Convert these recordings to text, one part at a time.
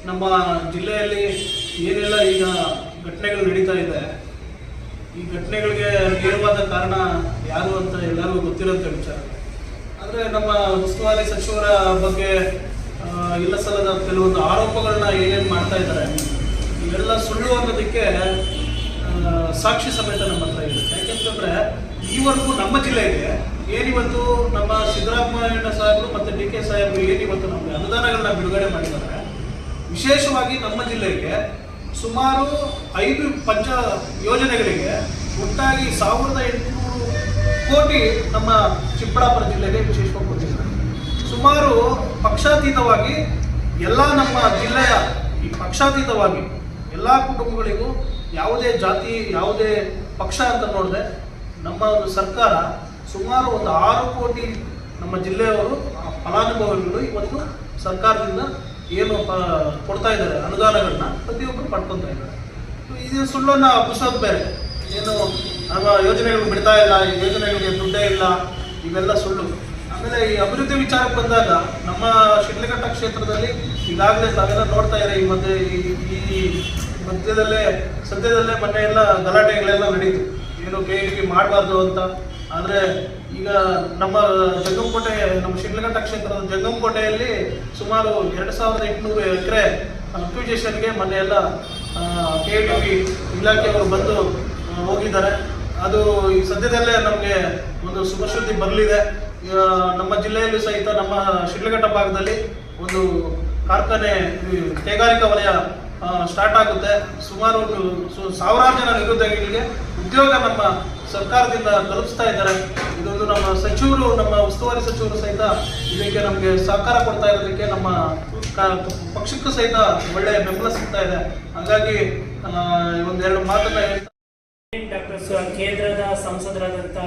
ನಮ್ಮ ಜಿಲ್ಲೆಯಲ್ಲಿ ಏನೆಲ್ಲ ಈಗ ಘಟನೆಗಳು ನಡೀತಾ ಇದೆ, ಈ ಘಟನೆಗಳಿಗೆ ನೇರವಾದ ಕಾರಣ ಯಾರು ಅಂತ ಎಲ್ಲರಿಗೂ ಗೊತ್ತಿರೋಂಥ ವಿಚಾರ. ಆದರೆ ನಮ್ಮ ಉಸ್ತುವಾರಿ ಸಚಿವರ ಬಗ್ಗೆ ಇಲ್ಲ ಸಲ್ಲದ ಕೆಲವೊಂದು ಆರೋಪಗಳನ್ನ ಏನೇನು ಮಾಡ್ತಾ ಇದ್ದಾರೆ, ಇವೆಲ್ಲ ಸುಳ್ಳು ಅನ್ನೋದಕ್ಕೆ ಸಾಕ್ಷಿ ಸಮೇತ ನಮ್ಮ ಹತ್ರ ಇದೆ. ಯಾಕೆಂತಂದರೆ ಈವರೆಗೂ ನಮ್ಮ ಜಿಲ್ಲೆಗೆ ಏನಿವತ್ತು ನಮ್ಮ ಸಿದ್ದರಾಮಯ್ಯ ಸಾಹೇಬರು ಮತ್ತು DK ಸಾಹೇಬರು ಏನಿವತ್ತು ನಮಗೆ ಅನುದಾನಗಳನ್ನ ಬಿಡುಗಡೆ ಮಾಡಿದ್ದಾರೆ, ವಿಶೇಷವಾಗಿ ನಮ್ಮ ಜಿಲ್ಲೆಗೆ ಸುಮಾರು 5 ಪಂಚ ಯೋಜನೆಗಳಿಗೆ ಒಟ್ಟಾಗಿ 1800 ಕೋಟಿ ನಮ್ಮ ಚಿಕ್ಕಬಳ್ಳಾಪುರ ಜಿಲ್ಲೆಗೆ ವಿಶೇಷವಾಗಿ ಕೊಟ್ಟಿದ್ದಾರೆ. ಸುಮಾರು ಪಕ್ಷಾತೀತವಾಗಿ ಎಲ್ಲ ನಮ್ಮ ಜಿಲ್ಲೆಯ ಈ ಪಕ್ಷಾತೀತವಾಗಿ ಎಲ್ಲ ಕುಟುಂಬಗಳಿಗೂ ಯಾವುದೇ ಜಾತಿ ಯಾವುದೇ ಪಕ್ಷ ಅಂತ ನೋಡಿದೆ ನಮ್ಮ ಒಂದು ಸರ್ಕಾರ ಸುಮಾರು ಒಂದು 6 ಕೋಟಿ ನಮ್ಮ ಜಿಲ್ಲೆಯವರು ಫಲಾನುಭವಿಗಳು ಇವತ್ತು ಸರ್ಕಾರದಿಂದ ಏನು ಕೊಡ್ತಾ ಇದ್ದಾರೆ ಅನುದಾನಗಳನ್ನ ಪ್ರತಿಯೊಬ್ಬರು ಪಡ್ಕೊತಾ ಇದ್ದಾರೆ. ಇದು ಸುಳ್ಳನ್ನು ಹಬ್ಬಿಸೋದು ಬೇರೆ, ಏನು ನಮ್ಮ ಯೋಜನೆಗಳು ಬಿಡ್ತಾ ಇಲ್ಲ, ಈ ಯೋಜನೆಗಳಿಗೆ ದುಡ್ಡೇ ಇಲ್ಲ, ಇವೆಲ್ಲ ಸುಳ್ಳು. ಆಮೇಲೆ ಈ ಅಭಿವೃದ್ಧಿ ವಿಚಾರಕ್ಕೆ ಬಂದಾಗ ನಮ್ಮ ಶಿಡ್ಲಘಟ್ಟ ಕ್ಷೇತ್ರದಲ್ಲಿ ಈಗಾಗಲೇ ತಾವೆಲ್ಲ ನೋಡ್ತಾ ಇದ್ದಾರೆ. ಈ ಮಧ್ಯದಲ್ಲೇ ಸದ್ಯದಲ್ಲೇ ಮೊನ್ನೆ ಎಲ್ಲ ಗಲಾಟೆಗಳೆಲ್ಲ ನಡೀತು, ಏನು KEP ಮಾಡಬಾರ್ದು ಅಂತ. ಆದರೆ ಈಗ ನಮ್ಮ ಜಂಗಮಕೋಟೆ, ನಮ್ಮ ಶಿಡ್ಲಘಟ್ಟ ಕ್ಷೇತ್ರದ ಜಂಗಮಕೋಟೆಯಲ್ಲಿ ಸುಮಾರು 2800 ಎಕರೆ ಅಕ್ವಿಜೇಷನ್ಗೆ ಮೊನ್ನೆ ಎಲ್ಲ KEP ಇಲಾಖೆಯವರು ಬಂದು ಹೋಗಿದ್ದಾರೆ. ಅದು ಈ ಸದ್ಯದಲ್ಲೇ ನಮಗೆ ಒಂದು ಶುಭಸುದ್ದಿ ಬರಲಿದೆ. ನಮ್ಮ ಜಿಲ್ಲೆಯಲ್ಲೂ ಸಹಿತ ನಮ್ಮ ಶಿಡ್ಲಘಟ್ಟ ಭಾಗದಲ್ಲಿ ಒಂದು ಕಾರ್ಖಾನೆ ಕೈಗಾರಿಕಾ ವಲಯ ಸ್ಟಾರ್ಟ್ ಆಗುತ್ತೆ. ಸುಮಾರು ಸಾವಿರಾರು ಜನ ನಿರುದ್ಯೋಗಿಗಳಿಗೆ ಉದ್ಯೋಗ ನಮ್ಮ ಸರ್ಕಾರದಿಂದ ಕಲ್ಪಿಸ್ತಾ ಇದ್ದಾರೆ. ಇದೊಂದು ನಮ್ಮ ಸಚಿವರು, ನಮ್ಮ ಉಸ್ತುವಾರಿ ಸಚಿವರು ಸಹಿತ ಇದಕ್ಕೆ ನಮಗೆ ಸಹಕಾರ ಕೊಡ್ತಾ ಇರೋದಕ್ಕೆ ನಮ್ಮ ಪಕ್ಷಕ್ಕೂ ಸಹಿತ ಒಳ್ಳೆಯ ಬೆಂಬಲ ಸಿಗ್ತಾ ಇದೆ. ಹಾಗಾಗಿ ಒಂದೆರಡು ಮಾತನ್ನ ಹೇಳ್ತಾ ಡಾಕ್ಟರ್ ಕೇಂದ್ರದ ಸಂಸದರಾದಂಥ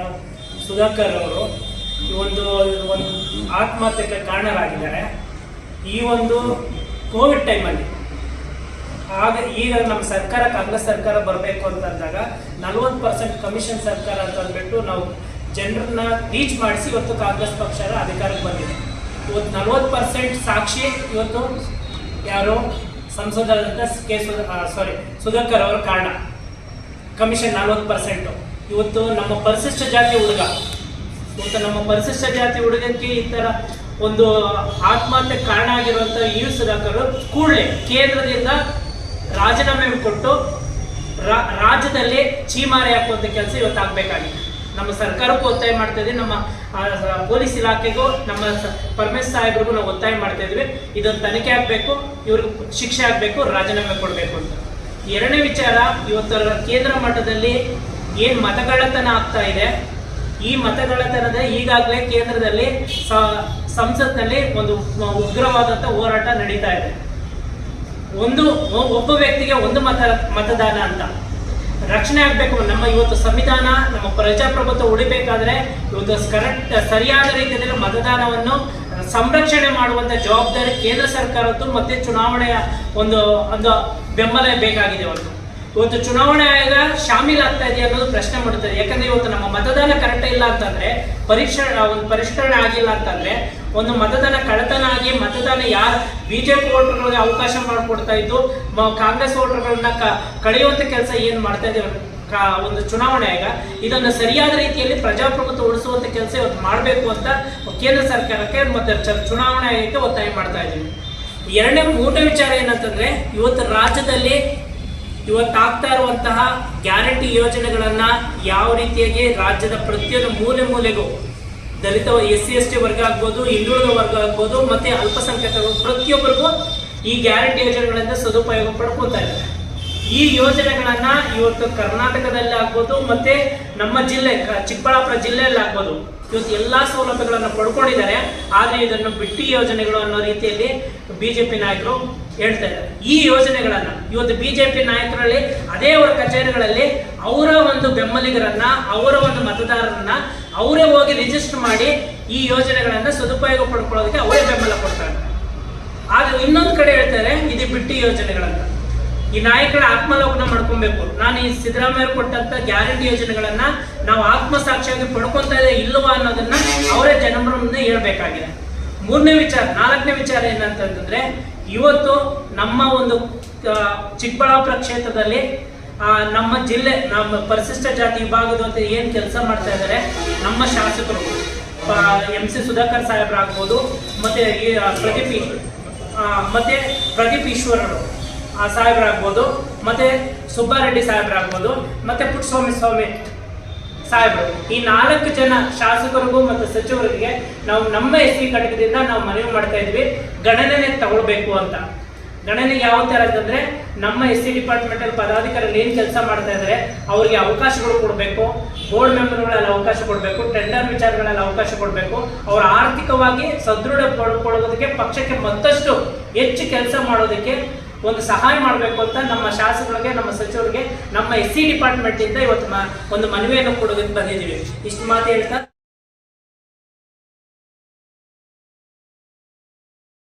ಸುಧಾಕರ್ ಅವರು ಒಂದು ಆತ್ಮಹತ್ಯೆಗೆ ಕಾರಣರಾಗಿದ್ದಾರೆ. ಈ ಒಂದು ಕೋವಿಡ್ ಟೈಮಲ್ಲಿ ಈಗ ನಮ್ಮ ಸರ್ಕಾರ, ಕಾಂಗ್ರೆಸ್ ಸರ್ಕಾರ ಬರಬೇಕು ಅಂತಂದಾಗ 40% ಕಮಿಷನ್ ಸರ್ಕಾರ ಅಂತ ಅಂದ್ಬಿಟ್ಟು ನಾವು ಜನರನ್ನ ರೀಚ್ ಮಾಡಿಸಿ ಇವತ್ತು ಕಾಂಗ್ರೆಸ್ ಪಕ್ಷ ಅಧಿಕಾರಕ್ಕೆ ಬಂದಿದೆ. ಇವತ್ತು 40% ಸಾಕ್ಷಿ ಇವತ್ತು ಯಾರು ಸಂಸದರಾದಂಥ ಸುಧಾಕರ್ ಅವರ ಕಾರಣ. ಕಮಿಷನ್ 40%. ಇವತ್ತು ನಮ್ಮ ಪರಿಶಿಷ್ಟ ಜಾತಿ ಹುಡುಗಕ್ಕೆ ಈ ಥರ ಒಂದು ಆತ್ಮಹತ್ಯೆ ಕಾರಣ ಆಗಿರುವಂಥ ಸುಧಾಕರ್ ಕೂಡಲೇ ಕೇಂದ್ರದಿಂದ ರಾಜೀನಾಮೆ ಕೊಟ್ಟು ರಾಜ್ಯದಲ್ಲಿ ಚೀಮಾರಿ ಹಾಕುವಂಥ ಕೆಲಸ ಇವತ್ತು ಆಗಬೇಕಾಗಿದೆ. ನಮ್ಮ ಸರ್ಕಾರಕ್ಕೂ ಒತ್ತಾಯ ಮಾಡ್ತಾ ಇದ್ದೀವಿ, ನಮ್ಮ ಪೊಲೀಸ್ ಇಲಾಖೆಗೂ ನಮ್ಮ ಪರಮೇಶ್ ಸಾಹೇಬ್ರಿಗೂ ನಾವು ಒತ್ತಾಯ ಮಾಡ್ತಾ ಇದ್ವಿ. ಇದೊಂದು ತನಿಖೆ ಆಗಬೇಕು, ಇವ್ರಿಗೆ ಶಿಕ್ಷೆ ಆಗಬೇಕು, ರಾಜೀನಾಮೆ ಕೊಡಬೇಕು ಅಂತ. ಎರಡನೇ ವಿಚಾರ, ಇವತ್ತು ಕೇಂದ್ರ ಮಟ್ಟದಲ್ಲಿ ಏನು ಮತಗಳ್ಳತನ ಆಗ್ತಾ ಇದೆ, ಈ ಮತಗಳ್ಳತನದ ಈಗಾಗಲೇ ಕೇಂದ್ರದಲ್ಲಿ ಸಂಸತ್ನಲ್ಲಿ ಒಂದು ಉಗ್ರವಾದಂಥ ಹೋರಾಟ ನಡೀತಾ ಇದೆ. ಒಬ್ಬ ವ್ಯಕ್ತಿಗೆ ಒಂದು ಮತದಾನ ಅಂತ ರಕ್ಷಣೆ ಆಗಬೇಕು. ನಮ್ಮ ಇವತ್ತು ಸಂವಿಧಾನ, ನಮ್ಮ ಪ್ರಜಾಪ್ರಭುತ್ವ ಉಳಿಬೇಕಾದ್ರೆ ಇವತ್ತು ಸರಿಯಾದ ರೀತಿಯಲ್ಲಿ ಮತದಾನವನ್ನು ಸಂರಕ್ಷಣೆ ಮಾಡುವಂಥ ಜವಾಬ್ದಾರಿ ಕೇಂದ್ರ ಸರ್ಕಾರದ್ದು ಮತ್ತೆ ಚುನಾವಣೆಯ ಒಂದು ಬೆಂಬಲ ಬೇಕಾಗಿದೆ. ಇವತ್ತು ಚುನಾವಣಾ ಆಯೋಗ ಶಾಮೀಲಾಗ್ತಾ ಇದೆಯಾ ಅನ್ನೋದು ಪ್ರಶ್ನೆ ಮಾಡುತ್ತದೆ. ಯಾಕಂದ್ರೆ ಇವತ್ತು ನಮ್ಮ ಮತದಾನ ಕರೆಕ್ಟ್ ಇಲ್ಲ ಅಂತಂದ್ರೆ, ಪರಿಷ್ಕರಣೆ ಆಗಿಲ್ಲ ಅಂತಂದ್ರೆ, ಒಂದು ಮತದಾನ ಕಳ್ಳತನ ಆಗಿ ಮತದಾನ ಯಾರು ಬಿಜೆಪಿ ವೋಟರ್ಗಳಿಗೆ ಅವಕಾಶ ಮಾಡಿಕೊಡ್ತಾ ಇದ್ದು ಕಾಂಗ್ರೆಸ್ ವೋಟರ್ಗಳನ್ನ ಕಳೆಯುವಂತ ಕೆಲಸ ಏನು ಮಾಡ್ತಾ ಇದ್ದೇವೆ ಒಂದು ಚುನಾವಣೆ ಆಯೋಗ, ಇದನ್ನು ಸರಿಯಾದ ರೀತಿಯಲ್ಲಿ ಪ್ರಜಾಪ್ರಭುತ್ವ ಉಳಿಸುವಂತ ಕೆಲಸ ಇವತ್ತು ಮಾಡಬೇಕು ಅಂತ ಕೇಂದ್ರ ಸರ್ಕಾರಕ್ಕೆ ಮತ್ತೆ ಚುನಾವಣಾ ಆಯೋಗಕ್ಕೆ ಒತ್ತಾಯ ಮಾಡ್ತಾ ಇದ್ದೀವಿ. ಮೂರನೇ ವಿಚಾರ ಏನಂತಂದ್ರೆ, ಇವತ್ತು ರಾಜ್ಯದಲ್ಲಿ ಆಗ್ತಾ ಇರುವಂತಹ ಗ್ಯಾರಂಟಿ ಯೋಜನೆಗಳನ್ನ ಯಾವ ರೀತಿಯಾಗಿ ರಾಜ್ಯದ ಪ್ರತಿಯೊಂದು ಮೂಲೆಗೂ ದಲಿತ SC/ST ವರ್ಗ ಆಗ್ಬೋದು, ಹಿಂದುಳಿದ ವರ್ಗ ಆಗ್ಬೋದು, ಮತ್ತೆ ಅಲ್ಪಸಂಖ್ಯಾತರು ಪ್ರತಿಯೊಬ್ಬರಿಗೂ ಈ ಗ್ಯಾರಂಟಿ ಯೋಜನೆಗಳಿಂದ ಸದುಪಯೋಗ ಪಡ್ಕೊತಾ ಇದ್ದಾರೆ. ಈ ಯೋಜನೆಗಳನ್ನ ಇವತ್ತು ಕರ್ನಾಟಕದಲ್ಲಿ ಆಗ್ಬೋದು, ಮತ್ತೆ ನಮ್ಮ ಜಿಲ್ಲೆ ಚಿಕ್ಕಬಳ್ಳಾಪುರ ಜಿಲ್ಲೆಯಲ್ಲಿ ಆಗ್ಬೋದು, ಇವತ್ತು ಎಲ್ಲಾ ಸೌಲಭ್ಯಗಳನ್ನು ಪಡ್ಕೊಂಡಿದ್ದಾರೆ. ಆದ್ರೆ ಇದನ್ನು ಬಿಟ್ಟಿ ಯೋಜನೆಗಳು ಅನ್ನೋ ರೀತಿಯಲ್ಲಿ ಬಿಜೆಪಿ ನಾಯಕರು ಹೇಳ್ತಾ ಇದ್ದಾರೆ. ಈ ಯೋಜನೆಗಳನ್ನ ಇವತ್ತು ಬಿಜೆಪಿ ನಾಯಕರಲ್ಲಿ ಅದೇ ಅವರ ಕಚೇರಿಗಳಲ್ಲಿ ಅವರ ಒಂದು ಬೆಂಬಲಿಗರನ್ನ, ಅವರ ಒಂದು ಮತದಾರರನ್ನ ಅವರೇ ಹೋಗಿ ರಿಜಿಸ್ಟರ್ ಮಾಡಿ ಈ ಯೋಜನೆಗಳನ್ನ ಸದುಪಯೋಗ ಪಡ್ಕೊಳ್ಳೋದಕ್ಕೆ ಅವರೇ ಬೆಂಬಲ ಕೊಡ್ತಾರೆ. ಆದ್ರೆ ಇನ್ನೊಂದು ಕಡೆ ಹೇಳ್ತಾರೆ ಇದು ಬಿಟ್ಟಿ ಯೋಜನೆಗಳನ್ನ. ಈ ನಾಯಕರ ಆತ್ಮಲೋಕನ ಮಾಡ್ಕೊಬೇಕು. ನಾನು ಈ ಸಿದ್ದರಾಮಯ್ಯ ಕೊಟ್ಟಂತ ಗ್ಯಾರಂಟಿ ಯೋಜನೆಗಳನ್ನ ನಾವು ಆತ್ಮಸಾಕ್ಷಿಯಾಗಿ ಪಡ್ಕೊತಾ ಇದೆ ಇಲ್ಲವಾ ಅನ್ನೋದನ್ನ ಅವರೇ ಜನರ ಮುಂದೆ ಹೇಳ್ಬೇಕಾಗಿದೆ. ನಾಲ್ಕನೇ ವಿಚಾರ ಏನಂತಂದ್ರೆ, ಇವತ್ತು ನಮ್ಮ ಒಂದು ಚಿಕ್ಕಬಳ್ಳಾಪುರ ಕ್ಷೇತ್ರದಲ್ಲಿ ನಮ್ಮ ಜಿಲ್ಲೆ, ನಮ್ಮ ಪರಿಶಿಷ್ಟ ಜಾತಿ ವಿಭಾಗದ ಅಂತ ಏನು ಕೆಲಸ ಮಾಡ್ತಾ ಇದ್ದಾರೆ ನಮ್ಮ ಶಾಸಕರು MC ಸುಧಾಕರ್ ಸಾಹೇಬ್ರಾಗ್ಬೋದು, ಮತ್ತು ಪ್ರದೀಪ್ ಈಶ್ವರರು ಸಾಹೇಬ್ರಾಗ್ಬೋದು, ಮತ್ತು ಸುಬ್ಬಾರೆಡ್ಡಿ ಸಾಹೇಬ್ರಾಗ್ಬೋದು, ಮತ್ತು ಪುಟ್ಟಸ್ವಾಮಿ ಸಾಹೇಬರು, ಈ 4 ಜನ ಶಾಸಕರಿಗೂ ಮತ್ತು ಸಚಿವರಿಗೆ ನಾವು ನಮ್ಮ SC ಘಟಕದಿಂದ ನಾವು ಮನವಿ ಮಾಡ್ತಾ ಇದ್ವಿ, ಗಣನೆ ತಗೊಳ್ಬೇಕು ಅಂತ. ಗಣನೆ ಯಾವ ಥರ ಅಂತಂದರೆ, ನಮ್ಮ SC ಡಿಪಾರ್ಟ್ಮೆಂಟಲ್ಲಿ ಪದಾಧಿಕಾರಿಗಳು ಏನು ಕೆಲಸ ಮಾಡ್ತಾ ಇದ್ದಾರೆ ಅವರಿಗೆ ಅವಕಾಶಗಳು ಕೊಡಬೇಕು, ಬೋರ್ಡ್ ಮೆಂಬರ್ಗಳಲ್ಲಿ ಅವಕಾಶ ಕೊಡಬೇಕು, ಟೆಂಡರ್ ವಿಚಾರಗಳಲ್ಲಿ ಅವಕಾಶ ಕೊಡಬೇಕು, ಅವರ ಆರ್ಥಿಕವಾಗಿ ಸದೃಢ ಪಡ್ಕೊಳ್ಳೋದಕ್ಕೆ, ಪಕ್ಷಕ್ಕೆ ಮತ್ತಷ್ಟು ಹೆಚ್ಚು ಕೆಲಸ ಮಾಡೋದಕ್ಕೆ ಒಂದು ಸಹಾಯ ಮಾಡಬೇಕು ಅಂತ ನಮ್ಮ ಶಾಸಕರಿಗೆ, ನಮ್ಮ ಸಚಿವರಿಗೆ, ನಮ್ಮ SC ಡಿಪಾರ್ಟ್ಮೆಂಟಿಂದ ಇವತ್ತು ಒಂದು ಮನವಿಯನ್ನು ಕೊಡೋದಕ್ಕೆ ಬಂದಿದ್ದೀವಿ. ಇಷ್ಟು ಮಾತು ಹೇಳ್ತಾ